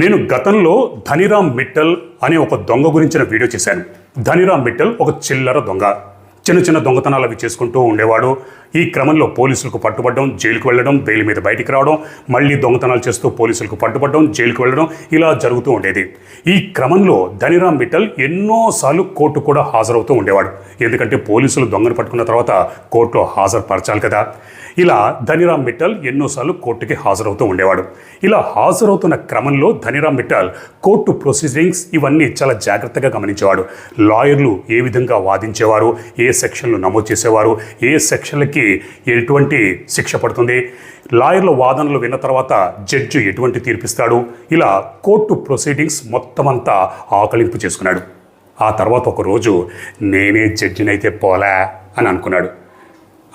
నేను గతంలో ధనిరామ్ మిట్టల్ అనే ఒక దొంగ గురించిన వీడియో చేశాను. ధనిరామ్ మిట్టల్ ఒక చిల్లర దొంగ. చిన్న చిన్న దొంగతనాలు అవి చేసుకుంటూ ఉండేవాడు. ఈ క్రమంలో పోలీసులకు పట్టుబడడం, జైలుకు వెళ్ళడం, బెయిల్ మీద బయటికి రావడం, మళ్ళీ దొంగతనాలు చేస్తూ పోలీసులకు పట్టుబడడం, జైలుకు వెళ్ళడం, ఇలా జరుగుతూ ఉండేది. ఈ క్రమంలో ధనిరామ్ మిట్టల్ ఎన్నోసార్లు కోర్టు కూడా హాజరవుతూ ఉండేవాడు. ఎందుకంటే పోలీసులు దొంగను పట్టుకున్న తర్వాత కోర్టులో హాజరుపరచాలి కదా. ఇలా ధనిరామ్ మిట్టల్ ఎన్నోసార్లు కోర్టుకి హాజరవుతూ ఉండేవాడు. ఇలా హాజరవుతున్న క్రమంలో ధనిరామ్ మిట్టల్ కోర్టు ప్రొసీడింగ్స్ ఇవన్నీ చాలా జాగ్రత్తగా గమనించేవాడు. లాయర్లు ఏ విధంగా వాదించేవారు, ఏ సెక్షన్లు నమోదు చేసేవారు, ఏ సెక్షన్లకి ఎటువంటి శిక్ష పడుతుంది, లాయర్ల వాదనలు విన్న తర్వాత జడ్జి ఎటువంటి తీర్పిస్తాడు, ఇలా కోర్టు ప్రొసీడింగ్స్ మొత్తం అంతా ఆకలింపు చేసుకున్నాడు. ఆ తర్వాత ఒకరోజు నేనే జడ్జినైతే పోలే అని అనుకున్నాడు.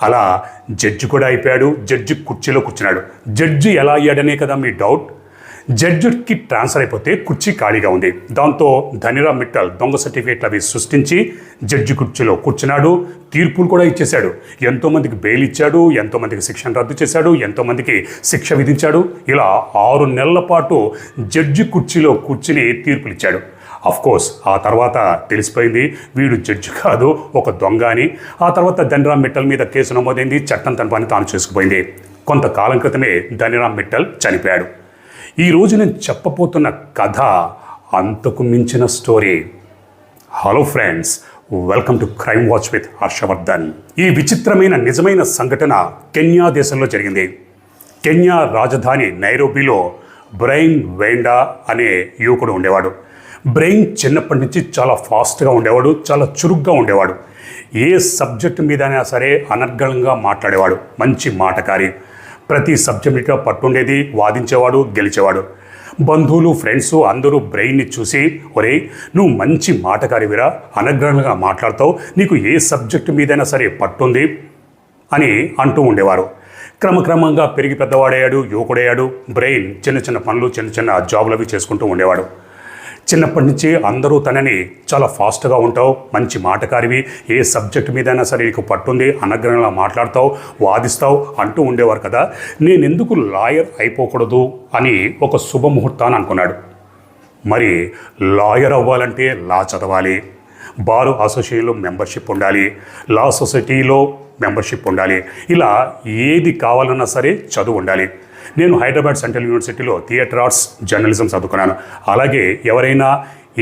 అలా జడ్జి కూడా అయిపోయాడు. జడ్జి కుర్చీలో కూర్చున్నాడు. జడ్జి ఎలా అయ్యాడనే కదా మీ డౌట్. జడ్జికి ట్రాన్స్ఫర్ అయిపోతే కుర్చీ ఖాళీగా ఉంది. దాంతో ధనిరామ్ మిట్టల్ దొంగ సర్టిఫికేట్లు అవి సృష్టించి జడ్జి కుర్చీలో కూర్చున్నాడు. తీర్పులు కూడా ఇచ్చేశాడు. ఎంతోమందికి బెయిల్ ఇచ్చాడు, ఎంతోమందికి శిక్షను రద్దు చేశాడు, ఎంతోమందికి శిక్ష విధించాడు. ఇలా 6 నెలల పాటు జడ్జి కుర్చీలో కూర్చుని తీర్పులు ఇచ్చాడు. కోర్స్ ఆ తర్వాత తెలిసిపోయింది వీడు జడ్జి కాదు, ఒక దొంగ అని. ఆ తర్వాత ధనిరామ్ మిట్టల్ మీద కేసు నమోదైంది. చట్టం తన పని తాను చేసుకుపోయింది. కొంతకాలం క్రితమే ధనిరామ్ మిట్టల్ చనిపోయాడు. ఈరోజు నేను చెప్పబోతున్న కథ అంతకు మించిన story. Hello friends, welcome to crime watch with Harshavardhan. ఈ విచిత్రమైన నిజమైన సంఘటన కెన్యా దేశంలో జరిగింది. కెన్యా రాజధాని నైరోబీలో బ్రెయిన్ వేండా అనే యువకుడు ఉండేవాడు. బ్రెయిన్ చిన్నప్పటి నుంచి చాలా ఫాస్ట్గా ఉండేవాడు, చాలా చురుగ్గా ఉండేవాడు. ఏ సబ్జెక్టు మీదైనా సరే అనర్గళంగా మాట్లాడేవాడు, మంచి మాటకారి. ప్రతి సబ్జెక్ట్ మీద పట్టుండేది, వాదించేవాడు, గెలిచేవాడు. బంధువులు, ఫ్రెండ్స్ అందరూ బ్రెయిన్ని చూసి, ఒరే నువ్వు మంచి మాటకారివిరా, అనర్గళంగా మాట్లాడతావు, నీకు ఏ సబ్జెక్టు మీదైనా సరే పట్టుంది అని అంటూ ఉండేవారు. క్రమక్రమంగా పెరిగి పెద్దవాడయ్యాడు, యువకుడయ్యాడు. బ్రెయిన్ చిన్న చిన్న పనులు, చిన్న చిన్న జాబులు అవి చేసుకుంటూ ఉండేవాడు. చిన్నప్పటి నుంచి అందరూ తనని చాలా ఫాస్ట్గా ఉంటావు, మంచి మాటకారివి, ఏ సబ్జెక్ట్ మీదైనా సరే నీకు పట్టుంది, అనర్గళంగా మాట్లాడతావు, వాదిస్తావు అంటూ ఉండేవారు కదా. నేను ఎందుకు లాయర్ అయిపోకూడదు అని ఒక శుభముహూర్తాన్ని అనుకున్నాడు. మరి లాయర్ అవ్వాలంటే లా చదవాలి, బార్ అసోసియేషన్లో మెంబర్షిప్ ఉండాలి, లా సొసైటీలో మెంబర్షిప్ ఉండాలి. ఇలా ఏది కావాలన్నా సరే చదువు ఉండాలి. నేను హైదరాబాద్ సెంట్రల్ యూనివర్సిటీలో థియేటర్ ఆర్ట్స్ జర్నలిజం చదువుకున్నాను. అలాగే ఎవరైనా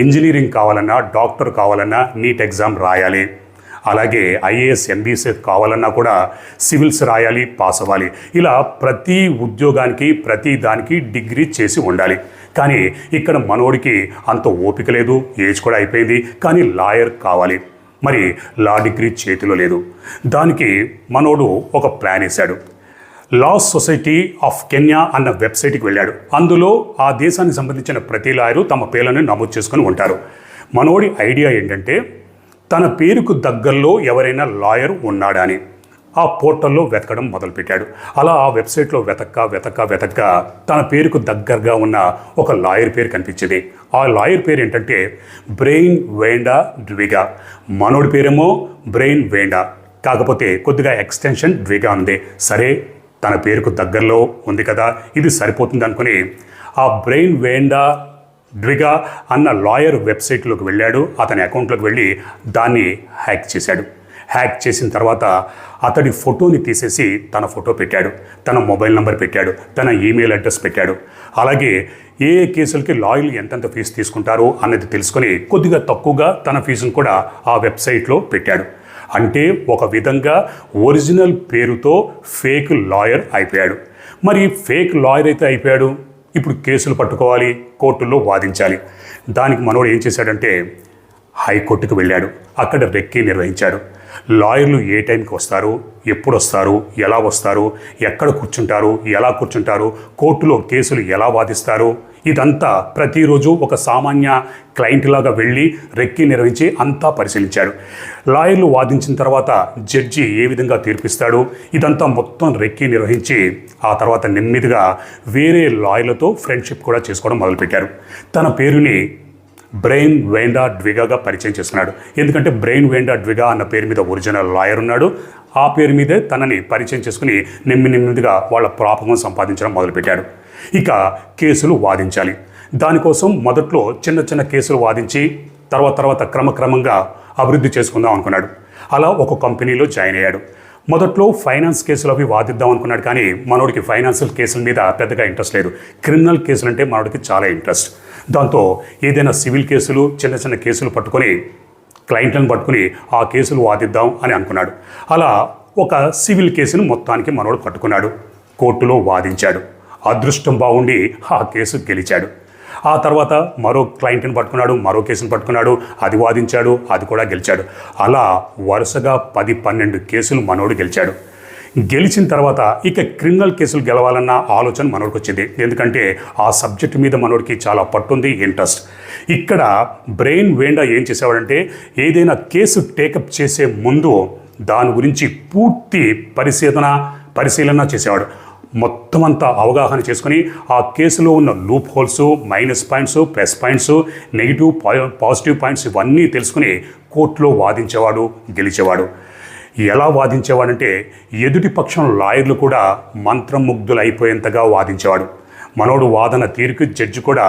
ఇంజనీరింగ్ కావాలన్నా, డాక్టర్ కావాలన్నా నీట్ ఎగ్జామ్ రాయాలి. అలాగే ఐఏఎస్, ఎంబీసీ కావాలన్నా కూడా సివిల్స్ రాయాలి, పాస్ అవ్వాలి. ఇలా ప్రతి ఉద్యోగానికి, ప్రతి దానికి డిగ్రీ చేసి ఉండాలి. కానీ ఇక్కడ మనోడికి అంత ఓపిక లేదు, ఏజ్ కూడా అయిపోయింది, కానీ లాయర్ కావాలి. మరి లా డిగ్రీ చేతిలో లేదు. దానికి మనోడు ఒక ప్లాన్ వేశాడు. లా సొసైటీ ఆఫ్ కెన్యా అన్న వెబ్సైట్కి వెళ్ళాడు. అందులో ఆ దేశానికి సంబంధించిన ప్రతి లాయరు తమ పేర్లను నమోదు చేసుకొని ఉంటారు. మనోడి ఐడియా ఏంటంటే తన పేరుకు దగ్గరలో ఎవరైనా లాయర్ ఉన్నాడా అని ఆ పోర్టల్లో వెతకడం మొదలుపెట్టాడు. అలా ఆ వెబ్సైట్లో వెతక్క తన పేరుకు దగ్గరగా ఉన్న ఒక లాయర్ పేరు కనిపించింది. ఆ లాయర్ పేరు ఏంటంటే బ్రెయిన్ వేండా డ్విగా. మనోడి పేరేమో బ్రెయిన్ వేండా, కాకపోతే కొద్దిగా ఎక్స్టెన్షన్ డ్విగా ఉంది. సరే, తన పేరుకు దగ్గరలో ఉంది కదా, ఇది సరిపోతుంది అనుకుని ఆ బ్రెయిన్ వేండా డ్విగా అన్న లాయర్ వెబ్సైట్లోకి వెళ్ళాడు. అతని అకౌంట్లోకి వెళ్ళి దాన్ని హ్యాక్ చేశాడు. హ్యాక్ చేసిన తర్వాత అతడి ఫోటోని తీసేసి తన ఫోటో పెట్టాడు, తన మొబైల్ నెంబర్ పెట్టాడు, తన ఈమెయిల్ అడ్రస్ పెట్టాడు. అలాగే ఏ కేసులకి లాయర్లు ఎంతెంత ఫీజు తీసుకుంటారో అన్నది తెలుసుకొని కొద్దిగా తక్కువగా తన ఫీజును కూడా ఆ వెబ్సైట్లో పెట్టాడు. అంటే ఒక విధంగా ఒరిజినల్ పేరుతో ఫేక్ లాయర్ అయిపోయాడు. మరి ఫేక్ లాయర్ అయితే అయిపోయాడు, ఇప్పుడు కేసులు పట్టుకోవాలి, కోర్టుల్లో వాదించాలి. దానికి మనోడు ఏం చేశాడంటే హైకోర్టుకు వెళ్ళాడు. అక్కడ రెక్కీ నిర్వహించాడు. లాయర్లు ఏ టైంకి వస్తారు, ఎప్పుడు వస్తారు, ఎలా వస్తారు, ఎక్కడ కూర్చుంటారు, ఎలా కూర్చుంటారు, కోర్టులో కేసులు ఎలా వాదిస్తారు, ఇదంతా ప్రతిరోజు ఒక సామాన్య క్లయింట్ లాగా వెళ్ళి రెక్కీ నిర్వహించి అంతా పరిశీలించాడు. లాయర్లు వాదించిన తర్వాత జడ్జి ఏ విధంగా తీర్పిస్తాడు, ఇదంతా మొత్తం రెక్కీ నిర్వహించి ఆ తర్వాత నెమ్మదిగా వేరే లాయర్లతో ఫ్రెండ్షిప్ కూడా చేసుకోవడం మొదలుపెట్టారు. తన పేరుని బ్రెయిన్ వేండా డ్విగాగా పరిచయం చేస్తున్నాడు. ఎందుకంటే బ్రెయిన్ వేండా డ్విగా అన్న పేరు మీద ఒరిజినల్ లాయర్ ఉన్నాడు. ఆ పేరు మీదే తనని పరిచయం చేసుకుని నెమ్మదిగా వాళ్ళ ప్రాపకం సంపాదించడం మొదలుపెట్టాడు. ఇక కేసులు వాదించాలి. దానికోసం మొదట్లో చిన్న చిన్న కేసులు వాదించి తర్వాత క్రమక్రమంగా అభివృద్ధి చేసుకుందాం అనుకున్నాడు. అలా ఒక కంపెనీలో జాయిన్ అయ్యాడు. మొదట్లో ఫైనాన్స్ కేసులు అవి వాదిద్దాం అనుకున్నాడు, కానీ మనోడికి ఫైనాన్షియల్ కేసుల మీద పెద్దగా ఇంట్రెస్ట్ లేదు. క్రిమినల్ కేసులు అంటే మనోడికి చాలా ఇంట్రెస్ట్. దాంతో ఏదైనా సివిల్ కేసులు, చిన్న చిన్న కేసులు పట్టుకొని క్లయింట్లను పట్టుకుని ఆ కేసులు వాదిద్దాం అని అనుకున్నాడు. అలా ఒక సివిల్ కేసును మొత్తానికి మనోడు పట్టుకున్నాడు. కోర్టులో వాదించాడు. అదృష్టం బాగుండి ఆ కేసు గెలిచాడు. ఆ తర్వాత మరో క్లయింట్ని పట్టుకున్నాడు, మరో కేసును పట్టుకున్నాడు, అది వాదించాడు, అది కూడా గెలిచాడు. అలా వరుసగా 10-12 కేసులు మనోడు గెలిచాడు. గెలిచిన తర్వాత ఇక క్రిమినల్ కేసులు గెలవాలన్న ఆలోచన మనోడికి వచ్చింది. ఎందుకంటే ఆ సబ్జెక్టు మీద మనోడికి చాలా పట్టుంది, ఇంట్రెస్ట్. ఇక్కడ బ్రెయిన్ వేండా ఏం చేసేవాడంటే ఏదైనా కేసు టేకప్ చేసే ముందు దాని గురించి పూర్తి పరిశీలన చేసేవాడు. మొత్తం అంతా అవగాహన చేసుకుని ఆ కేసులో ఉన్న loop holes, minus points, plus points, negative positive points ఇవన్నీ తెలుసుకుని కోర్టులో వాదించేవాడు, గెలిచేవాడు. ఎలా వాదించేవాడంటే ఎదుటి పక్షం లాయర్లు కూడా మంత్రముగ్ధులు అయిపోయేంతగా వాదించేవాడు. మనోడు వాదన తీరుకు జడ్జి కూడా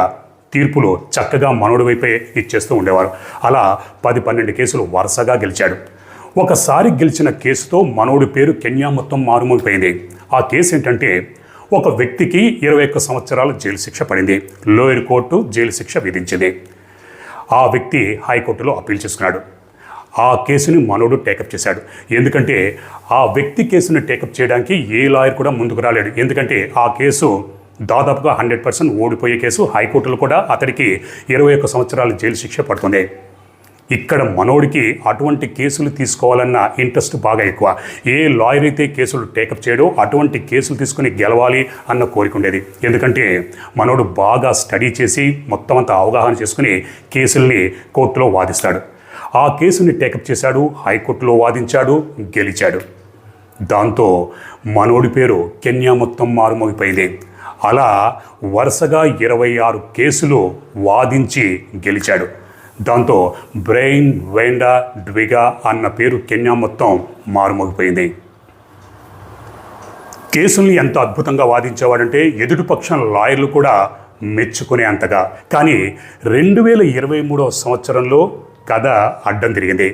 తీర్పులు చక్కగా మనోడి వైపే ఇచ్చేస్తూ ఉండేవారు. అలా 10-12 కేసులు వరుసగా గెలిచాడు. ఒకసారి గెలిచిన కేసుతో మనోడి పేరు కెన్యా మొత్తం మారుమోగిపోయింది. ఆ కేసు ఏంటంటే ఒక వ్యక్తికి 21 సంవత్సరాల జైలు శిక్ష పడింది. లోయర్ కోర్టు జైలు శిక్ష విధించింది. ఆ వ్యక్తి హైకోర్టులో అప్పీల్ చేసుకున్నాడు. ఆ కేసుని మనోడు టేకప్ చేశాడు. ఎందుకంటే ఆ వ్యక్తి కేసుని టేకప్ చేయడానికి ఏ లాయర్ కూడా ముందుకు రాలేడు. ఎందుకంటే ఆ కేసు దాదాపుగా 100% ఓడిపోయే కేసు. హైకోర్టులో కూడా అతడికి 21 సంవత్సరాల జైలు శిక్ష పడుతుంది. ఇక్కడ మనోడికి అటువంటి కేసులు తీసుకోవాలన్న ఇంట్రెస్ట్ బాగా ఎక్కువ. ఏ లాయర్ అయితే కేసులు టేకప్ చేయడో అటువంటి కేసులు తీసుకుని గెలవాలి అన్న కోరిక ఉండేది. ఎందుకంటే మనోడు బాగా స్టడీ చేసి మొత్తం అంతా అవగాహన చేసుకుని కేసుల్ని కోర్టులో వాదిస్తాడు. ఆ కేసుని టేకప్ చేశాడు, హైకోర్టులో వాదించాడు, గెలిచాడు. దాంతో మనోడి పేరు కెన్యా మొత్తం మారుమోగిపోయింది. అలా వరుసగా 26 కేసులు వాదించి గెలిచాడు. దాంతో బ్రెయిన్ వేండా డ్విగా అన్న పేరు కెన్యా మొత్తం మారుమోగిపోయింది. కేసుల్ని ఎంత అద్భుతంగా వాదించేవాడంటే ఎదుటిపక్షం లాయర్లు కూడా మెచ్చుకునే అంతగా. కానీ 2023 సంవత్సరంలో కథ అడ్డం తిరిగింది.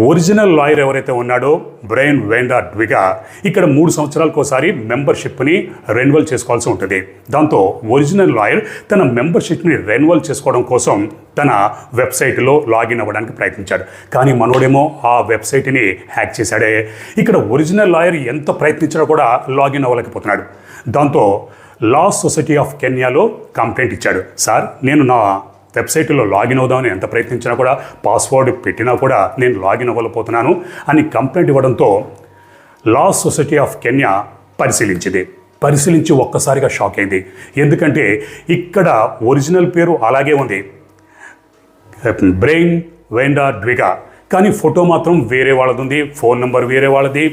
ఒరిజినల్ లాయర్ ఎవరైతే ఉన్నాడో బ్రెయిన్ వేండా డ్విగా ఇక్కడ 3 సంవత్సరాలకోసారి మెంబర్షిప్ని రెన్యువల్ చేసుకోవాల్సి ఉంటుంది. దాంతో ఒరిజినల్ లాయర్ తన మెంబర్షిప్ని రెన్యువల్ చేసుకోవడం కోసం తన వెబ్సైట్లో లాగిన్ అవ్వడానికి ప్రయత్నించాడు. కానీ మనోడేమో ఆ వెబ్సైట్ని హ్యాక్ చేశాడే. ఇక్కడ ఒరిజినల్ లాయర్ ఎంత ప్రయత్నించినా కూడా లాగిన్ అవ్వలేకపోతున్నాడు. దాంతో లా సొసైటీ ఆఫ్ కెన్యాలో కంప్లైంట్ ఇచ్చాడు. సార్, నేను నా వెబ్సైట్లో లాగిన్ అవుదామని ఎంత ప్రయత్నించినా కూడా, పాస్వర్డ్ పెట్టినా కూడా నేను లాగిన్ అవ్వలేకపోతున్నాను అని కంప్లైంట్ ఇవ్వడంతో లా సొసైటీ ఆఫ్ కెన్యా పరిశీలించి ఒక్కసారిగా షాక్ అయింది. ఎందుకంటే ఇక్కడ ఒరిజినల్ పేరు అలాగే ఉంది, బ్రెయిన్ వేండా డ్విగా, కానీ ఫోటో మాత్రం వేరే వాళ్ళది ఉంది, ఫోన్ నెంబర్ వేరే వాళ్ళది,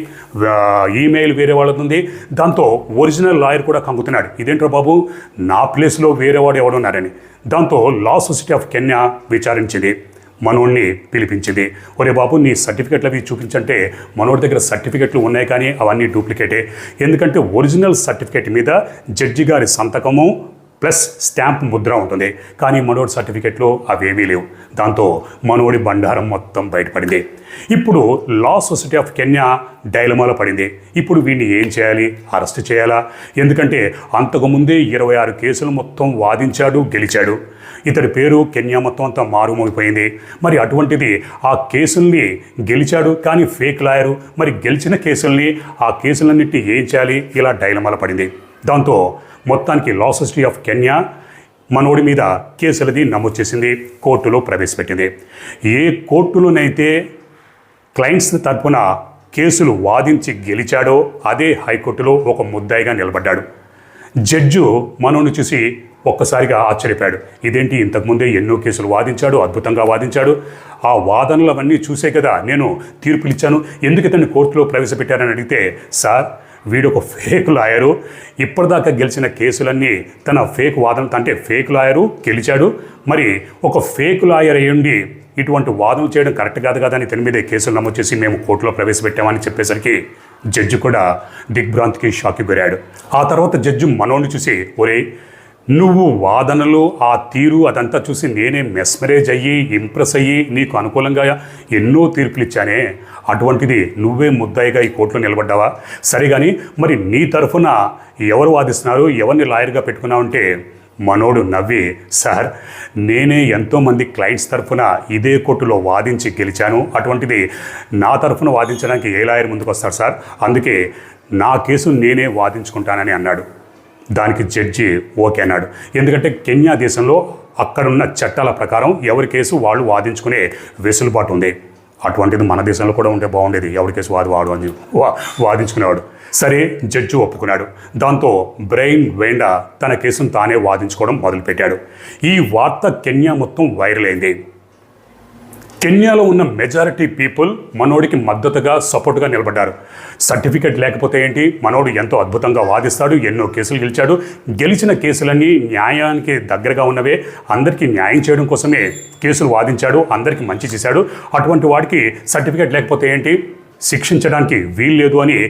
ఈమెయిల్ వేరే వాళ్ళది ఉంది. దాంతో ఒరిజినల్ లాయర్ కూడా కంగుతున్నాడు, ఇదేంట్రా బాబు, నా ప్లేస్లో వేరేవాడు ఎవడున్నారని. దాంతో లా సొసైటీ ఆఫ్ కెన్యా విచారించింది, మనోడిని పిలిపించింది. ఒరే బాబు, నీ సర్టిఫికెట్లు అవి చూపించంటే మనోడి దగ్గర సర్టిఫికెట్లు ఉన్నాయి, కానీ అవన్నీ డూప్లికేటే. ఎందుకంటే ఒరిజినల్ సర్టిఫికెట్ మీద జడ్జి గారి సంతకము ప్లస్ స్టాంప్ ముద్ర ఉంటుంది, కానీ మనోడి సర్టిఫికెట్లు అవేమీ లేవు. దాంతో మనోడి బండారం మొత్తం బయటపడింది. ఇప్పుడు లా సొసైటీ ఆఫ్ కెన్యా డైలమాలో పడింది. ఇప్పుడు వీడిని ఏం చేయాలి? అరెస్ట్ చేయాలా? ఎందుకంటే అంతకుముందే 26 కేసులు మొత్తం వాదించాడు, గెలిచాడు. ఇతడి పేరు కెన్యా మొత్తం అంతా మారుమోగిపోయింది. మరి అటువంటిది ఆ కేసుల్ని గెలిచాడు, కానీ ఫేక్ లాయరు. మరి గెలిచిన కేసుల్ని, ఆ కేసులన్నింటినీ ఏం చేయాలి? ఇలా డైలమాలో పడింది. దాంతో మొత్తానికి లా సొసైటీ ఆఫ్ కెన్యా మనోడి మీద కేసులది నమోదు చేసింది, కోర్టులో ప్రవేశపెట్టింది. ఏ కోర్టులోనైతే క్లయింట్స్ తరపున కేసులు వాదించి గెలిచాడో అదే హైకోర్టులో ఒక ముద్దాయిగా నిలబడ్డాడు. జడ్జు మనోడిని చూసి ఒక్కసారిగా ఆశ్చర్యపోయాడు. ఇదేంటి, ఇంతకుముందే ఎన్నో కేసులు వాదించాడు, అద్భుతంగా వాదించాడు, ఆ వాదనలు అవన్నీ చూసే కదా నేను తీర్పులు ఇచ్చాను, ఎందుకు ఇతన్ని కోర్టులో ప్రవేశపెట్టారని అడిగితే, సార్, వీడు ఒక ఫేక్ లాయరు, ఇప్పటిదాకా గెలిచిన కేసులన్నీ తన ఫేక్ వాదనతో, అంటే ఫేక్ లాయరు గెలిచాడు, మరి ఒక ఫేక్ లాయర్ అయ్యుండి ఇటువంటి వాదనలు చేయడం కరెక్ట్ కాదు కదా అని ఇతని మీద కేసులు నమోదు చేసి మేము కోర్టులో ప్రవేశపెట్టామని చెప్పేసరికి జడ్జి కూడా దిగ్భ్రాంతికి షాక్కి గురాడు. ఆ తర్వాత జడ్జి మనోడిని చూసి, ఒరే, నువ్వు వాదనలు ఆ తీరు అదంతా చూసి నేనే మెస్మరేజ్ అయ్యి ఇంప్రెస్ అయ్యి నీకు అనుకూలంగా ఎన్నో తీర్పులు ఇచ్చానే, అటువంటిది నువ్వే ముద్దాయిగా ఈ కోర్టులో నిలబడ్డావా? సరే కానీ మరి నీ తరఫున ఎవరు వాదిస్తున్నారు, ఎవరిని లాయర్గా పెట్టుకున్నావు అంటే మనోడు నవ్వి, సార్ నేనే ఎంతోమంది క్లయింట్స్ తరఫున ఇదే కోర్టులో వాదించి గెలిచాను, అటువంటిది నా తరఫున వాదించడానికి ఏ లాయర్ ముందుకు వస్తాడు సార్, అందుకే నా కేసు నేనే వాదించుకుంటానని అన్నాడు. దానికి జడ్జి ఓకే అన్నాడు. ఎందుకంటే కెన్యా దేశంలో అక్కడున్న చట్టాల ప్రకారం ఎవరి కేసు వాళ్ళు వాదించుకునే వెసులుబాటు ఉంది. అటువంటిది మన దేశంలో కూడా ఉంటే బాగుండేది, ఎవరి కేసు వాడు అని వాదించుకునేవాడు. సరే జడ్జి ఒప్పుకున్నాడు. దాంతో బ్రెయిన్ వేండా తన కేసును తానే వాదించుకోవడం మొదలుపెట్టాడు. ఈ వార్త కెన్యా మొత్తం వైరల్ అయింది. కెన్యాలో ఉన్న మెజారిటీ పీపుల్ మనోడికి మద్దతుగా సపోర్ట్గా నిలబడ్డారు. సర్టిఫికెట్ లేకపోతే ఏంటి, మనోడు ఎంతో అద్భుతంగా వాదిస్తాడు, ఎన్నో కేసులు గెలిచాడు, గెలిచిన కేసులన్నీ న్యాయానికి దగ్గరగా ఉన్నవే, అందరికీ న్యాయం చేయడం కోసమే కేసులు వాదించాడు, అందరికీ మంచి చేశాడు, అటువంటి వాడికి సర్టిఫికెట్ లేకపోతే ఏంటి, శిక్షించడానికి వీల్లేదు అని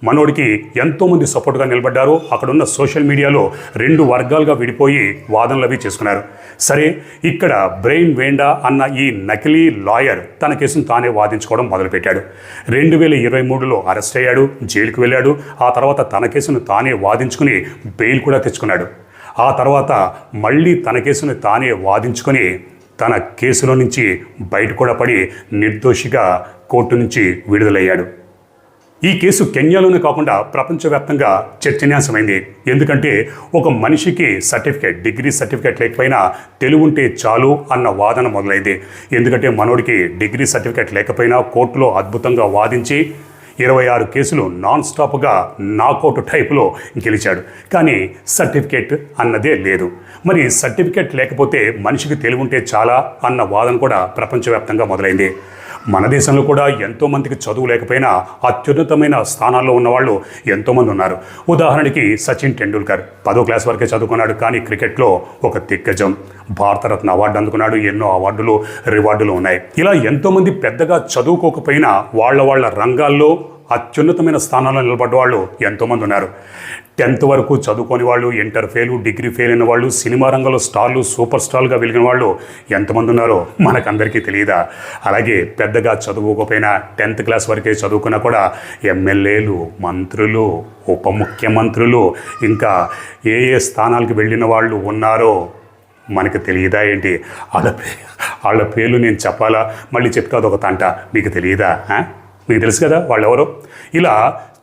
మనోడికి ఎంతోమంది సపోర్ట్గా నిలబడ్డారు. అక్కడున్న సోషల్ మీడియాలో 2 వర్గాలుగా విడిపోయి వాదనలు అవి చేసుకున్నారు. సరే ఇక్కడ బ్రెయిన్ వేండా అన్న ఈ నకిలీ లాయర్ తన కేసును తానే వాదించుకోవడం మొదలుపెట్టాడు. 2023లో అరెస్ట్ అయ్యాడు, జైలుకు వెళ్ళాడు. ఆ తర్వాత తన కేసును తానే వాదించుకుని బెయిల్ కూడా తెచ్చుకున్నాడు. ఆ తర్వాత మళ్ళీ తన కేసును తానే వాదించుకొని తన కేసులో నుంచి బయట కూడా పడి నిర్దోషిగా కోర్టు నుంచి విడుదలయ్యాడు. ఈ కేసు కెన్యాలోనే కాకుండా ప్రపంచవ్యాప్తంగా చర్చనీయాంశమైంది. ఎందుకంటే ఒక మనిషికి డిగ్రీ సర్టిఫికేట్ లేకపోయినా తెలివి ఉంటే చాలు అన్న వాదన మొదలైంది. ఎందుకంటే మనోడికి డిగ్రీ సర్టిఫికేట్ లేకపోయినా కోర్టులో అద్భుతంగా వాదించి 26 కేసులు నాన్ స్టాప్గా నాకౌట్ టైపులో గెలిచాడు. కానీ సర్టిఫికేట్ అన్నదే లేదు. మరి సర్టిఫికేట్ లేకపోతే మనిషికి తెలివి ఉంటే చాలా అన్న వాదన కూడా ప్రపంచవ్యాప్తంగా మొదలైంది. మన దేశంలో కూడా ఎంతోమందికి చదువు లేకపోయినా అత్యున్నతమైన స్థానాల్లో ఉన్నవాళ్ళు ఎంతోమంది ఉన్నారు. ఉదాహరణకి సచిన్ టెండూల్కర్ 10వ క్లాస్ వరకే చదువుకున్నాడు, కానీ క్రికెట్లో ఒక దిగ్గజం, భారతరత్న అవార్డు అందుకున్నాడు, ఎన్నో అవార్డులు రివార్డులు ఉన్నాయి. ఇలా ఎంతోమంది పెద్దగా చదువుకోకపోయినా వాళ్ళ రంగాల్లో అత్యున్నతమైన స్థానాల్లో నిలబడ్డ వాళ్ళు ఎంతోమంది ఉన్నారు. 10th వరకు చదువుకొని వాళ్ళు, ఇంటర్ ఫెయిల్, డిగ్రీ ఫెయిల్ అయిన వాళ్ళు, సినిమా రంగంలో స్టార్లు, సూపర్ స్టార్లుగా వెలిగిన వాళ్ళు ఎంతమంది ఉన్నారో మనకందరికీ తెలియదా? అలాగే పెద్దగా చదువుకోకపోయినా 10th క్లాస్ వరకే చదువుకున్నా కూడా ఎమ్మెల్యేలు, మంత్రులు, ఉప ముఖ్యమంత్రులు, ఇంకా ఏ స్థానాలకు వెళ్ళిన వాళ్ళు ఉన్నారో మనకు తెలియదా ఏంటి? వాళ్ళ పేర్లు నేను చెప్పాలా? మళ్ళీ చెప్తా అదొక తంట. మీకు తెలియదా? మీకు తెలుసు కదా వాళ్ళెవరో. ఇలా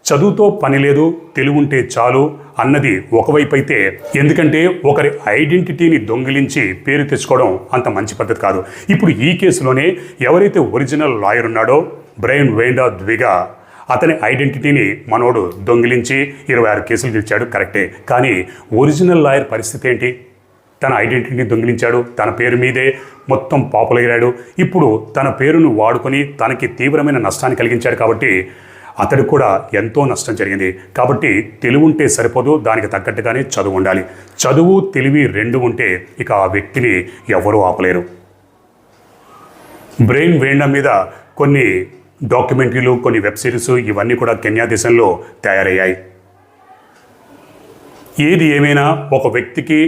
చదువుతో పని లేదు, తెలివి ఉంటే చాలు అన్నది ఒకవైపు అయితే, ఎందుకంటే ఒకరి ఐడెంటిటీని దొంగిలించి పేరు తెచ్చుకోవడం అంత మంచి పద్ధతి కాదు. ఇప్పుడు ఈ కేసులోనే ఎవరైతే ఒరిజినల్ లాయర్ ఉన్నాడో బ్రెయిన్ వేండా ద్విగా, అతని ఐడెంటిటీని మనోడు దొంగిలించి 26 కేసులు గెలిచాడు, కరెక్టే. కానీ ఒరిజినల్ లాయర్ పరిస్థితి ఏంటి? తన ఐడెంటిటీని దొంగిలించాడు, తన పేరు మీదే మొత్తం పాపులర్ అయ్యాడు. ఇప్పుడు తన పేరును వాడుకొని తనకి తీవ్రమైన నష్టాన్ని కలిగించాడు. కాబట్టి అతడికి కూడా ఎంతో నష్టం జరిగింది. కాబట్టి తెలివి ఉంటే సరిపోదు, దానికి తగ్గట్టుగానే చదువు ఉండాలి. చదువు తెలివి 2 ఉంటే ఇక ఆ వ్యక్తిని ఎవరూ ఆపలేరు. బ్రెయిన్ వేండా మీద కొన్ని డాక్యుమెంటరీలు, కొన్ని వెబ్ సిరీస్ ఇవన్నీ కూడా కెన్యా దేశంలో తయారయ్యాయి. ఏది ఏమైనా ఒక వ్యక్తికి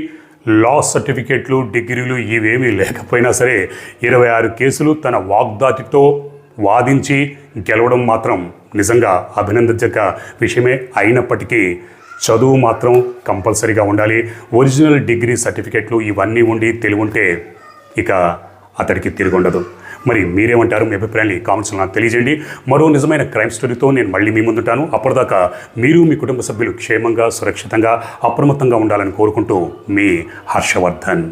లా సర్టిఫికేట్లు, డిగ్రీలు ఇవేమీ లేకపోయినా సరే 26 కేసులు తన వాగ్దాటితో వాదించి గెలవడం మాత్రం నిజంగా అభినందించక విషయమే. అయినప్పటికీ చదువు మాత్రం కంపల్సరీగా ఉండాలి. ఒరిజినల్ డిగ్రీ సర్టిఫికేట్లు ఇవన్నీ ఉండి తెలివి ఉంటే ఇక అతడికి తిరిగి ఉండదు. మరి మీరేమంటారు? మీ అభిప్రాయాన్ని కామెంట్స్లో నాకు తెలియజేయండి. మరో నిజమైన క్రైమ్ స్టోరీతో నేను మళ్ళీ మీ ముందుంటాను. అప్పటిదాకా మీరు, మీ కుటుంబ సభ్యులు క్షేమంగా, సురక్షితంగా, అప్రమత్తంగా ఉండాలని కోరుకుంటూ మీ హర్షవర్ధన్.